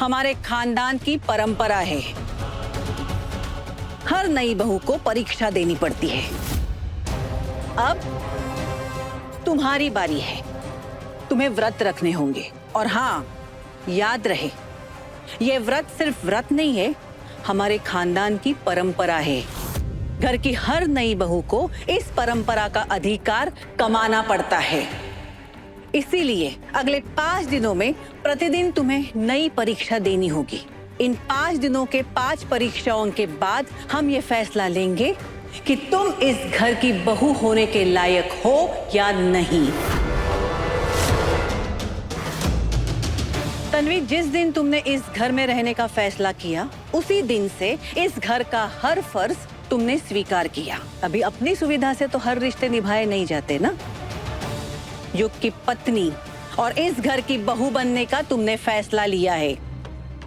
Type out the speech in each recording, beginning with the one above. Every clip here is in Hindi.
हमारे खानदान की परंपरा है। हर नई बहू को परीक्षा देनी पड़ती है। अब तुम्हारी बारी है। तुम्हें व्रत रखने होंगे। और हाँ, याद रहे, ये व्रत सिर्फ व्रत नहीं है, हमारे खानदान की परंपरा है। घर की हर नई बहू को इस परंपरा का अधिकार कमाना पड़ता है। इसीलिए अगले 5 दिनों में प्रतिदिन तुम्हें नई परीक्षा देनी होगी। इन 5 दिनों के 5 परीक्षाओं के बाद हम ये फैसला लेंगे कि तुम इस घर की बहू होने के लायक हो या नहीं। तन्वी, जिस दिन तुमने इस घर में रहने का फैसला किया, उसी दिन से इस घर का हर फर्ज तुमने स्वीकार किया। अभी अपनी सुविधा से तो हर रिश्ते निभाए नहीं जाते ना। युग की पत्नी और इस घर की बहू बनने का तुमने फैसला लिया है,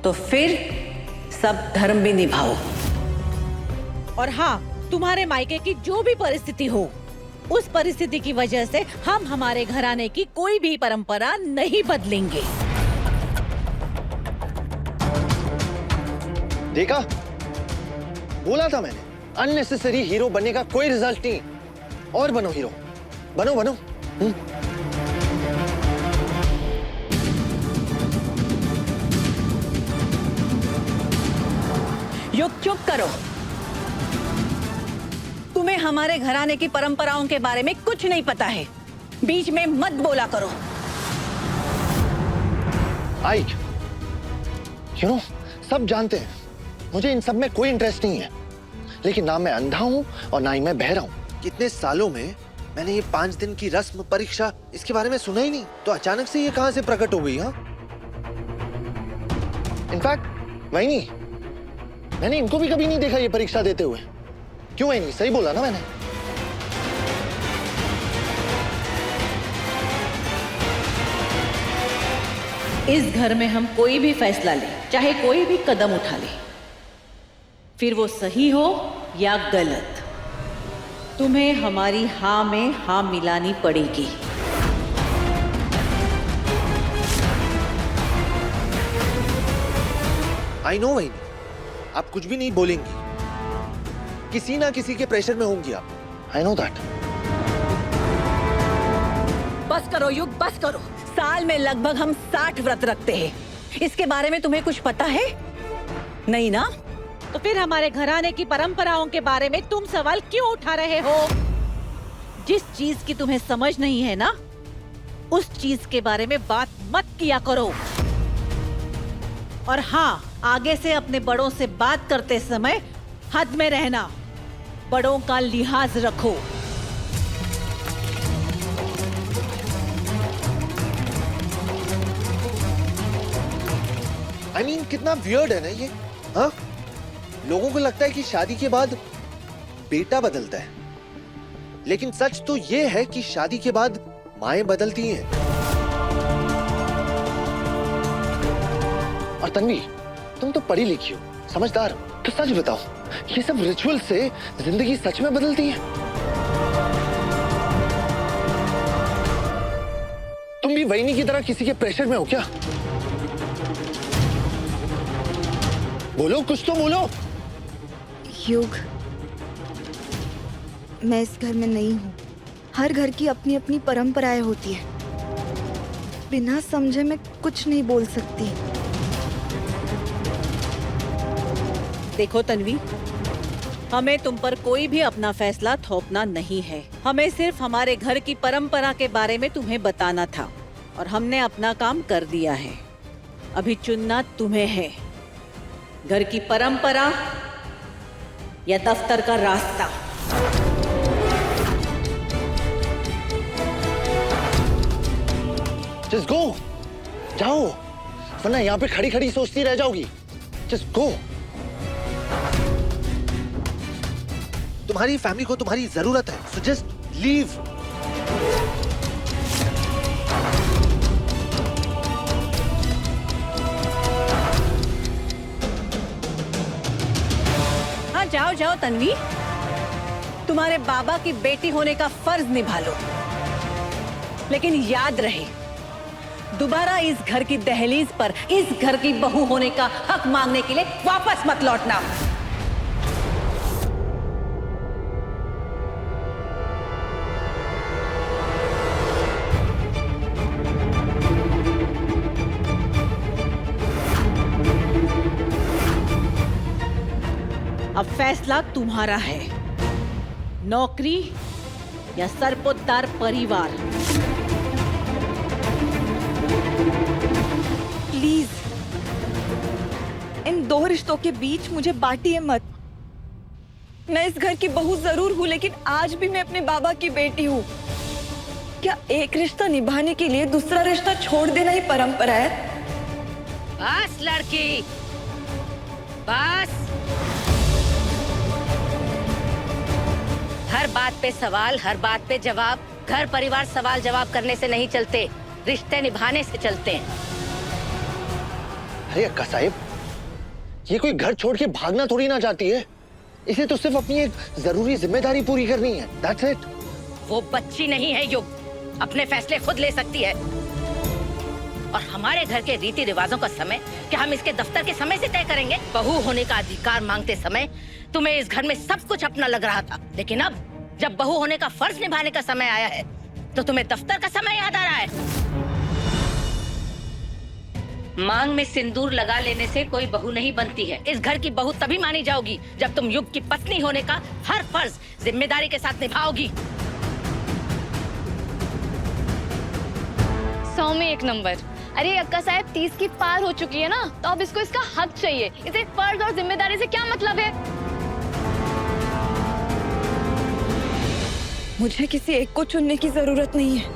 तो फिर सब धर्म भी निभाओ। और हाँ, तुम्हारे मायके की जो भी परिस्थिति हो, उस परिस्थिति की वजह से हम हमारे घराने की कोई भी परंपरा नहीं बदलेंगे। देखा, बोला था मैंने, अननेसेसरी हीरो बनने का कोई रिजल्ट नहीं। और बनो हीरो, बनो बनो। युग, चुप करो। तुम्हें हमारे घराने की परंपराओं के बारे में कुछ नहीं पता है। बीच में मत बोला करो। आई, सब जानते हैं मुझे इन सब में कोई इंटरेस्ट नहीं है। लेकिन ना मैं अंधा हूं और ना ही मैं बहरा हूं। कितने सालों में मैंने ये 5 दिन की रस्म परीक्षा इसके बारे में सुना ही नहीं, तो अचानक से ये कहां से प्रकट हो गई? हाँ, इनफैक्ट वही नहीं, मैंने इनको भी कभी नहीं देखा ये परीक्षा देते हुए। क्यों वही नहीं, सही बोला ना मैंने? इस घर में हम कोई भी फैसला ले, चाहे कोई भी कदम उठा ले, फिर वो सही हो या गलत, तुम्हें हमारी हाँ में हाँ मिलानी पड़ेगी। आई नो वही, आप कुछ भी नहीं बोलेंगी, किसी ना किसी के प्रेशर में होंगी आप। I know that. बस करो युग, बस करो। साल में लगभग हम 60 व्रत रखते हैं। इसके बारे में तुम्हें कुछ पता है? नहीं ना? तो फिर हमारे घराने की परंपराओं के बारे में तुम सवाल क्यों उठा रहे हो? जिस चीज की तुम्हें समझ नहीं है ना, उस चीज के बारे में बात मत किया करो। और हाँ, आगे से अपने बड़ों से बात करते समय हद में रहना, बड़ों का लिहाज रखो। I mean, कितना वियर्ड है ना ये। हाँ, लोगों को लगता है कि शादी के बाद बेटा बदलता है, लेकिन सच तो ये है कि शादी के बाद माएं बदलती हैं। और तन्वी, तुम तो पढ़ी लिखी हो, समझदार हो, तो सच बताओ, ये सब रिचुअल से जिंदगी सच में बदलती है? तुम भी वहीनी की तरह किसी के प्रेशर में हो क्या? बोलो, कुछ तो बोलो। युग, मैं इस घर में नई हूँ। हर घर की अपनी अपनी परंपराएं होती है। बिना समझे मैं कुछ नहीं बोल सकती। देखो तन्वी, हमें तुम पर कोई भी अपना फैसला थोपना नहीं है। हमें सिर्फ हमारे घर की परंपरा के बारे में तुम्हें बताना था, और हमने अपना काम कर दिया है। अभी चुनना तुम्हें है, घर की परंपरा या दफ्तर का रास्ता। Just go, जाओ, वरना यहाँ पे खड़ी खड़ी सोचती रह जाओगी। Just go। तुम्हारी फैमिली को तुम्हारी जरूरत है, so just leave। हाँ, जाओ जाओ तन्वी, तुम्हारे बाबा की बेटी होने का फर्ज निभा लो। लेकिन याद रहे, दोबारा इस घर की दहलीज पर इस घर की बहू होने का हक मांगने के लिए वापस मत लौटना। अब फैसला तुम्हारा है, नौकरी या सरपोतदार परिवार। प्लीज इन दो रिश्तों के बीच मुझे बांटिए मत। मैं इस घर की बहू जरूर हूँ, लेकिन आज भी मैं अपने बाबा की बेटी हूँ। क्या एक रिश्ता निभाने के लिए दूसरा रिश्ता छोड़ देना ही परंपरा है? बस लड़की, बस। हर बात पे सवाल, हर बात पे जवाब। घर परिवार सवाल जवाब करने से नहीं चलते, रिश्ते निभाने से चलते हैं। अरे अक्का साहिब, ये कोई घर छोड़ के भागना थोड़ी ना चाहती है। इसे तो सिर्फ अपनी एक जरूरी जिम्मेदारी पूरी करनी है। That's it। वो बच्ची नहीं है युग, अपने फैसले खुद ले सकती है। और हमारे घर के रीति रिवाजों का समय क्या हम इसके दफ्तर के समय से तय करेंगे? बहू होने का अधिकार मांगते समय तुम्हें इस घर में सब कुछ अपना लग रहा था, लेकिन अब जब बहू होने का फर्ज निभाने का समय आया है तो तुम्हें दफ्तर का समय याद आ रहा है। मांग में सिंदूर लगा लेने से कोई बहू नहीं बनती है। इस घर की बहू तभी मानी जाओगी जब तुम युग की पत्नी होने का हर फर्ज जिम्मेदारी के साथ निभाओगी। 100 में 1 नंबर। अरे अक्का साहब 30 की पार हो चुकी है ना, तो अब इसको इसका हक चाहिए। इसे फर्ज और जिम्मेदारी से क्या मतलब है? मुझे किसी एक को चुनने की जरूरत नहीं है,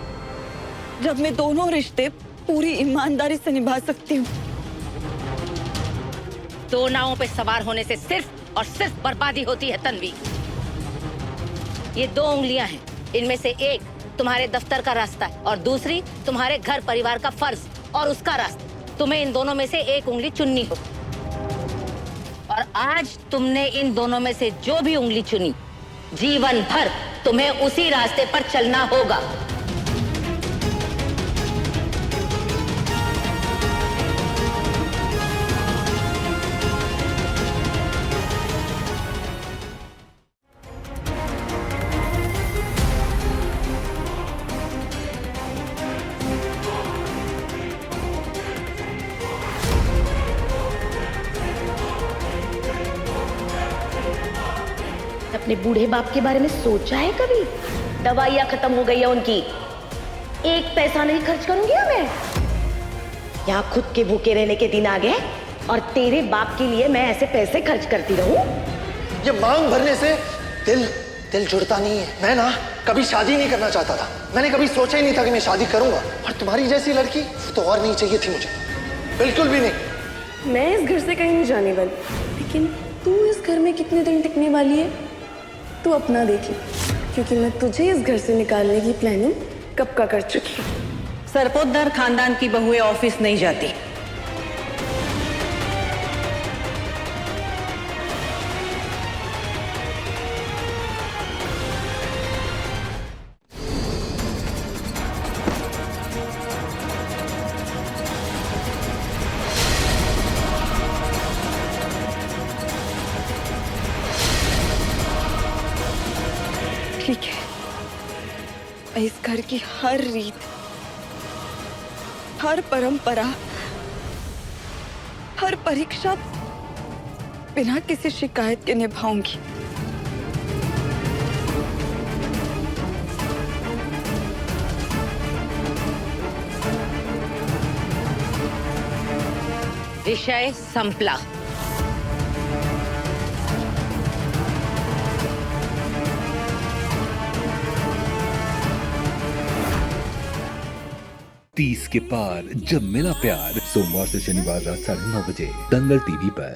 जब मैं दोनों रिश्ते पूरी ईमानदारी से निभा सकती हूँ। दो नावों पे सवार होने से सिर्फ और सिर्फ बर्बादी होती है तन्वी। ये 2 उंगलियां हैं, इनमें से एक तुम्हारे दफ्तर का रास्ता है और दूसरी तुम्हारे घर परिवार का फर्ज और उसका रास्ता। तुम्हें इन दोनों में से एक उंगली चुननी हो, और आज तुमने इन दोनों में से जो भी उंगली चुनी, जीवन भर तुम्हें उसी रास्ते पर चलना होगा। अपने बूढ़े बाप के बारे में सोचा है कभी? दवाइयाँ खत्म हो गई है उनकी, एक पैसा नहीं खर्च करूंगी मैं। यहाँ खुद के भूखे रहने के दिन आ गए और तेरे बाप के लिए मैं ऐसे पैसे खर्च करती रहूं? ये मांग भरने से दिल जुड़ता नहीं है। मैं ना कभी शादी नहीं करना चाहता था। मैंने कभी सोचा ही नहीं था कि मैं शादी करूंगा, और तुम्हारी जैसी लड़की तो और नहीं चाहिए थी मुझे, बिल्कुल भी नहीं। मैं इस घर से कहीं नहीं जाने वाली, लेकिन तू इस घर में कितने दिन टिकने वाली है तू अपना देख ले, क्योंकि मैं तुझे इस घर से निकालने की प्लानिंग कब का कर चुकी हूँ। सरपोतदार खानदान की बहुएं ऑफिस नहीं जाती। ठीक है, मैं इस घर की हर रीत, हर परंपरा, हर परीक्षा बिना किसी शिकायत के निभाऊंगी। विषय संपला। तीस के पार जब मिला प्यार, सोमवार से शनिवार रात 9:30 बजे दंगल टीवी पर।